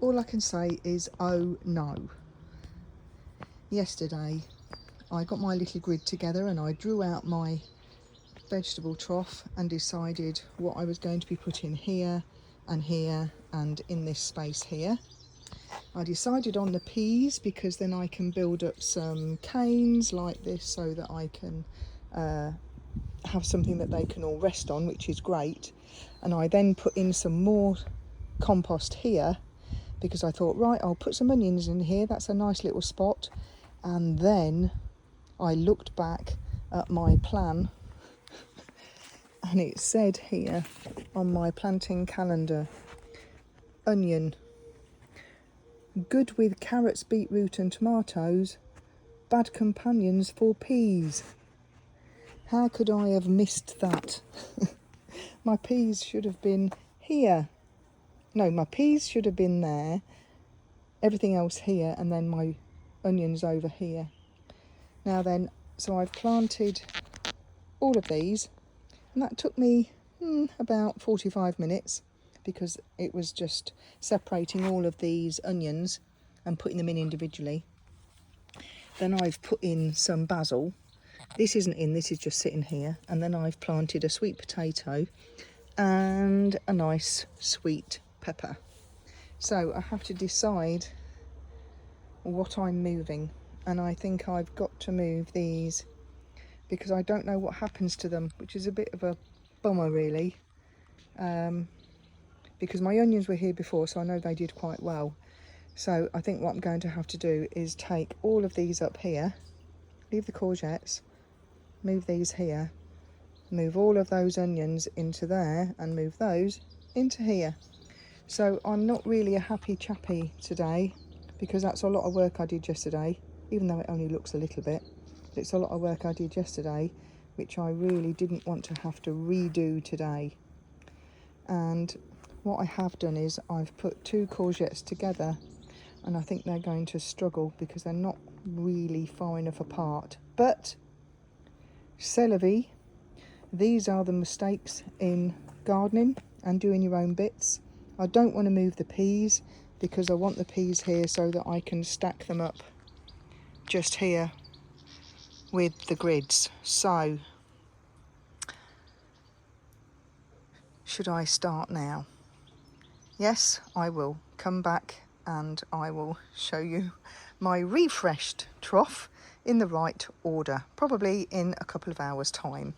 All I can say is, oh no. Yesterday I got my little grid together and I drew out my vegetable trough and decided what I was going to be putting here and here and in this space here. I decided on the peas because then I can build up some canes like this so that I can have something that they can all rest on, which is great. And I then put in some more compost here because I thought, right, I'll put some onions in here, that's a nice little spot. And then I looked back at my plan and it said here on my planting calendar, onion, good with carrots, beetroot and tomatoes, bad companions for peas. How could I have missed that? My peas should have been here. No, my peas should have been there, everything else here, and then my onions over here. Now then, so I've planted all of these, and that took me about 45 minutes because it was just separating all of these onions and putting them in individually. Then I've put in some basil. This isn't in, this is just sitting here. And then I've planted a sweet potato and a nice sweet pepper. So I have to decide what I'm moving, and I think I've got to move these because I don't know what happens to them, which is a bit of a bummer really, because my onions were here before, so I know they did quite well. So I think what I'm going to have to do is take all of these up here, leave the courgettes, move these here, move all of those onions into there and move those into here. So I'm not really a happy chappy today because that's a lot of work I did yesterday, even though it only looks a little bit. It's a lot of work I did yesterday, which I really didn't want to have to redo today. And what I have done is I've put two courgettes together, and I think they're going to struggle because they're not really far enough apart. But c'est la vie. These are the mistakes in gardening and doing your own bits. I don't want to move the peas because I want the peas here so that I can stack them up just here with the grids. So, should I start now? Yes, I will come back and I will show you my refreshed trough in the right order, probably in a couple of hours' time.